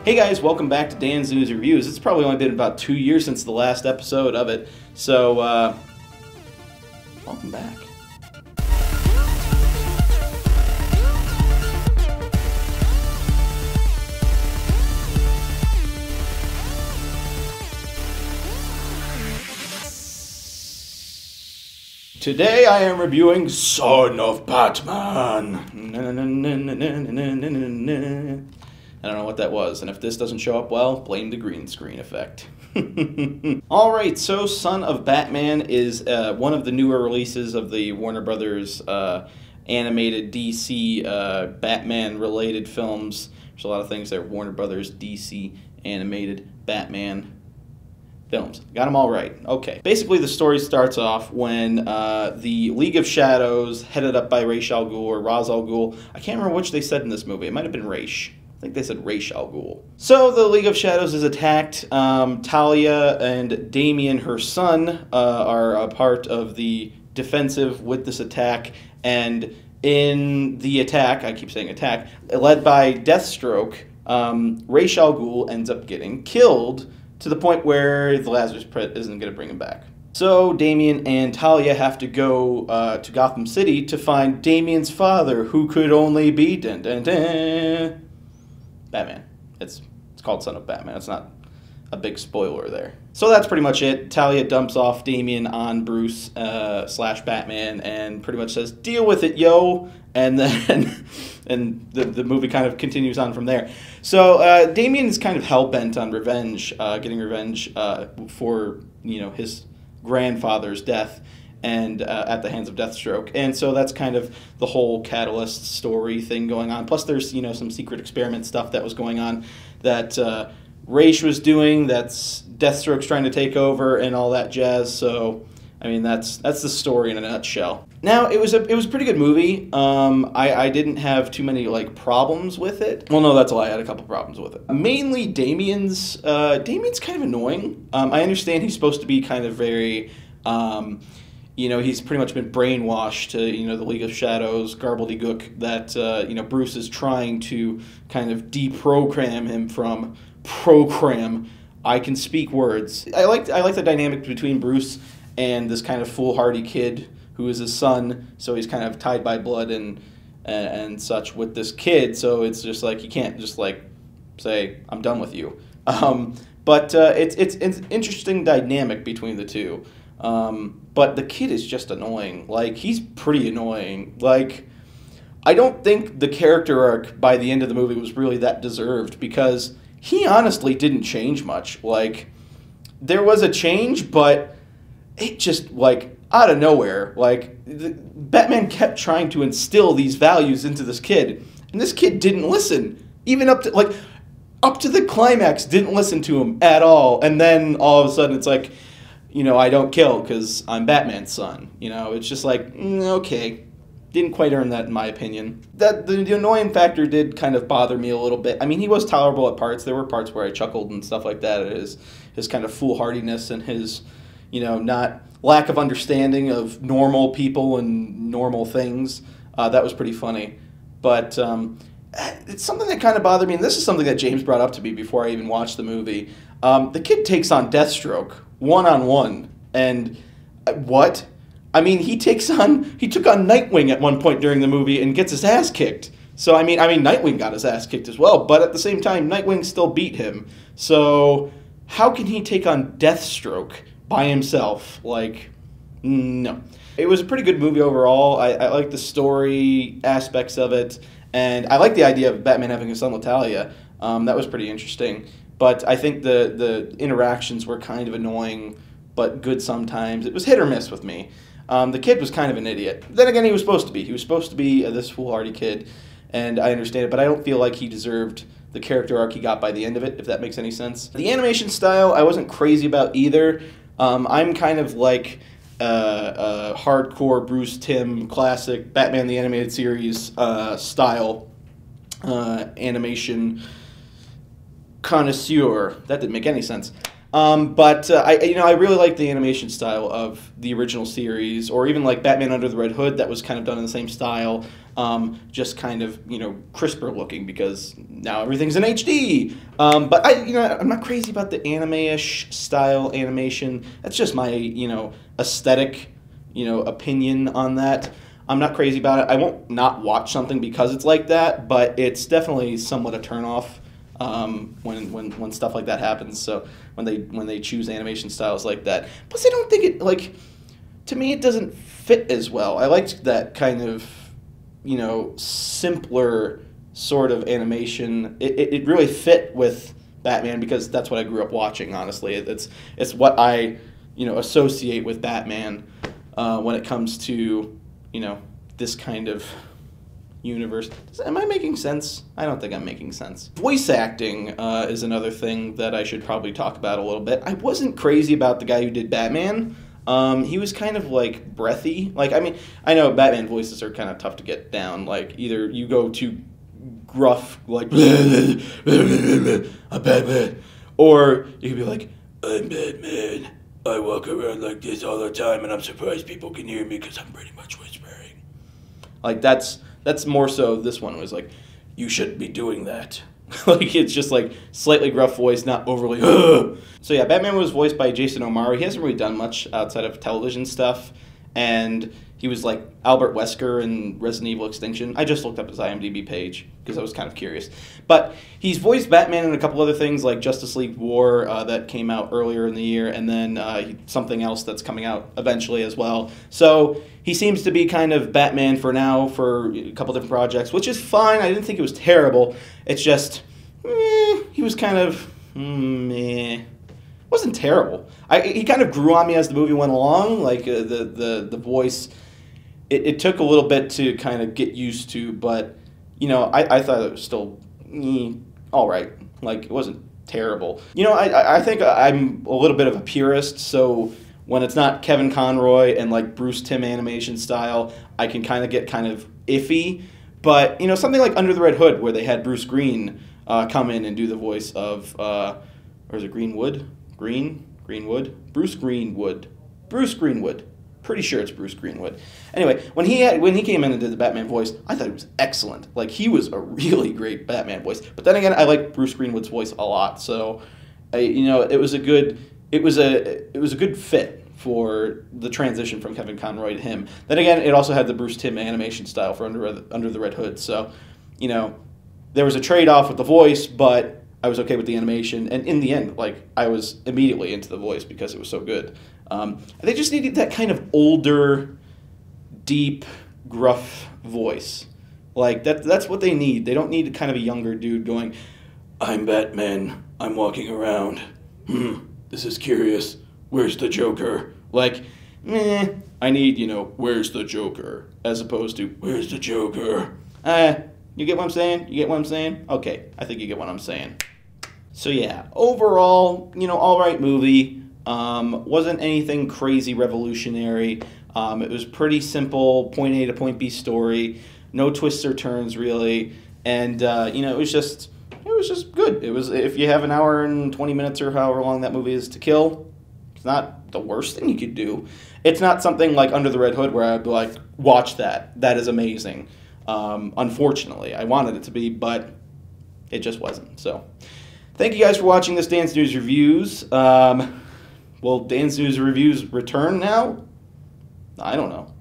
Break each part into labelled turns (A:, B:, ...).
A: Hey guys, welcome back to Dan Zoo's Reviews. It's probably only been about 2 years since the last episode of it, so welcome back. Today I am reviewing Son of Batman. I don't know what that was, and if this doesn't show up well, blame the green screen effect. Alright, so Son of Batman is one of the newer releases of the Warner Brothers animated DC Batman-related films. There's a lot of things there. Warner Brothers DC animated Batman films. Got them all right. Okay. Basically, the story starts off when the League of Shadows, headed up by Ra's al Ghul or Ra's al Ghul. I can't remember which they said in this movie. It might have been Ra's. I think they said Ra's al Ghul. So the League of Shadows is attacked. Talia and Damian, her son, are a part of the defensive with this attack. And in the attack, I keep saying attack, led by Deathstroke, Ra's al Ghul ends up getting killed to the point where the Lazarus Pit isn't going to bring him back. So Damian and Talia have to go to Gotham City to find Damian's father, who could only be Batman. It's called Son of Batman. It's not a big spoiler there. So that's pretty much it. Talia dumps off Damian on Bruce slash Batman and pretty much says, "Deal with it, yo." And then and the movie kind of continues on from there. So Damian is kind of hell-bent on revenge, getting revenge for, you know, his grandfather's death and at the hands of Deathstroke. And so that's kind of the whole Catalyst story thing going on. Plus there's, you know, some secret experiment stuff that was going on that Ra's was doing, that's Deathstroke's trying to take over and all that jazz. So I mean, that's the story in a nutshell. Now, it was a pretty good movie. I didn't have too many problems with it. Well, no, that's a lie. I had a couple problems with it. Mainly Damian's kind of annoying. I understand he's supposed to be kind of very, you know, he's pretty much been brainwashed to, you know, the League of Shadows gobbledygook that you know, Bruce is trying to kind of deprogram him from. Program. I can speak words. I like the dynamic between Bruce and this kind of foolhardy kid who is his son, so he's kind of tied by blood and such with this kid, so it's just like he can't just say, "I'm done with you." But it's an interesting dynamic between the two. But the kid is just annoying. He's pretty annoying. I don't think the character arc by the end of the movie was really that deserved, because he honestly didn't change much. There was a change, but it just, out of nowhere, Batman kept trying to instill these values into this kid, and this kid didn't listen. Even up to the climax, didn't listen to him at all, and then all of a sudden it's you know, I don't kill because I'm Batman's son. You know, it's just okay. Didn't quite earn that, in my opinion. That the annoying factor did kind of bother me a little bit. I mean, he was tolerable at parts. There were parts where I chuckled and stuff like that at his kind of foolhardiness and his, you know, lack of understanding of normal people and normal things. That was pretty funny. But it's something that kind of bothered me, and this is something that James brought up to me before I even watched the movie. The kid takes on Deathstroke one-on-one, and what? I mean, he took on Nightwing at one point during the movie and gets his ass kicked. So, I mean, Nightwing got his ass kicked as well, but at the same time, Nightwing still beat him. So, how can he take on Deathstroke by himself? No. It was a pretty good movie overall. I like the story aspects of it, and I like the idea of Batman having a son with Talia. That was pretty interesting. But I think the interactions were kind of annoying, but good sometimes. It was hit or miss with me. The kid was kind of an idiot. Then again, he was supposed to be. He was supposed to be this foolhardy kid, and I understand it, but I don't feel like he deserved the character arc he got by the end of it, if that makes any sense. The animation style, I wasn't crazy about either. I'm kind of like a hardcore Bruce Timm classic Batman the Animated Series style animation connoisseur. That didn't make any sense. But I really like the animation style of the original series, or even like Batman Under the Red Hood, that was kind of done in the same style. just kind of, you know, crisper looking because now everything's in HD. But I'm not crazy about the anime-ish style animation. That's just my, you know, aesthetic, you know, opinion on that. I'm not crazy about it. I won't not watch something because it's like that, but it's definitely somewhat a turnoff when stuff like that happens. So when they choose animation styles like that, plus I don't think it, like, to me it doesn't fit as well. I liked that kind of, you know, simpler sort of animation. It really fit with Batman because that's what I grew up watching. Honestly, it's what I, you know, associate with Batman when it comes to, you know, this kind of universe. Am I making sense? I don't think I'm making sense. Voice acting is another thing that I should probably talk about a little bit. I wasn't crazy about the guy who did Batman. He was kind of like breathy. Like, I mean, I know Batman voices are kind of tough to get down. Like, either you go too gruff, like, I'm Batman, or you can be like, I'm Batman. I walk around like this all the time, and I'm surprised people can hear me because I'm pretty much whispering. Like, that's more so. This one was like, you shouldn't be doing that. Like, it's just like slightly gruff voice, not overly. So yeah, Batman was voiced by Jason O'Mara. He hasn't really done much outside of television stuff, and he was like Albert Wesker in Resident Evil Extinction. I just looked up his IMDb page because I was kind of curious. But he's voiced Batman in a couple other things like Justice League War that came out earlier in the year, and then something else that's coming out eventually as well. So he seems to be kind of Batman for now for a couple different projects, which is fine. I didn't think it was terrible. It's just, he was kind of, meh. It wasn't terrible. He kind of grew on me as the movie went along. Like, the voice, it took a little bit to kind of get used to, but, you know, I thought it was still all right. Like, it wasn't terrible. You know, I think I'm a little bit of a purist, so when it's not Kevin Conroy and, like, Bruce Timm animation style, I can kind of get kind of iffy. But, you know, something like Under the Red Hood, where they had Bruce Green come in and do the voice of, or is it Greenwood? Greenwood? Bruce Greenwood. Bruce Greenwood. Pretty sure it's Bruce Greenwood. Anyway, when he came in and did the Batman voice, I thought it was excellent. Like, he was a really great Batman voice. But then again, I like Bruce Greenwood's voice a lot. So, you know, it was a good fit for the transition from Kevin Conroy to him. Then again, it also had the Bruce Timm animation style for Under the Red Hood. So, you know, there was a trade-off with the voice, but I was okay with the animation. And in the end, like, I was immediately into the voice because it was so good. They just needed that kind of older, deep, gruff voice. Like, that's what they need. They don't need kind of a younger dude going, I'm Batman, I'm walking around. This is curious. Where's the Joker? Like, I need, you know, where's the Joker? As opposed to, where's the Joker? You get what I'm saying? You get what I'm saying? Okay, I think you get what I'm saying. So yeah, overall, you know, all right movie. Wasn't anything crazy revolutionary. It was pretty simple, point A to point B story. No twists or turns, really. And, you know, it was just good. It was, if you have an hour and 20 minutes or however long that movie is to kill, it's not the worst thing you could do. It's not something like Under the Red Hood where I'd be like, watch that. That is amazing. Unfortunately, I wanted it to be, but it just wasn't. So, thank you guys for watching this Dan's News Reviews. Will Dan's News Reviews return now? I don't know.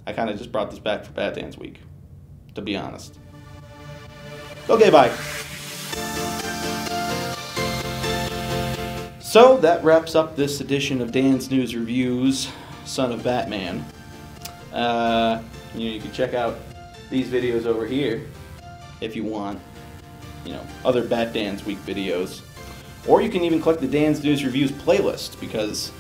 A: I kind of just brought this back for Bad Dan's Week, to be honest. Okay, bye. So, that wraps up this edition of Dan's News Reviews, Son of Batman. You can check out these videos over here if you want, you know, other Bat Dan's Week videos. Or you can even click the Dan's News Reviews playlist, because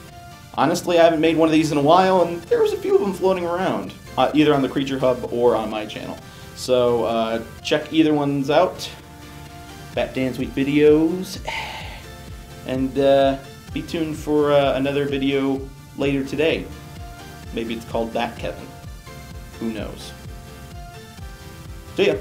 A: honestly I haven't made one of these in a while, and there was a few of them floating around, either on the Creature Hub or on my channel. So check either ones out, Bat Dan's Week videos, and be tuned for another video later today. Maybe it's called Bat Kevin. Who knows? See ya.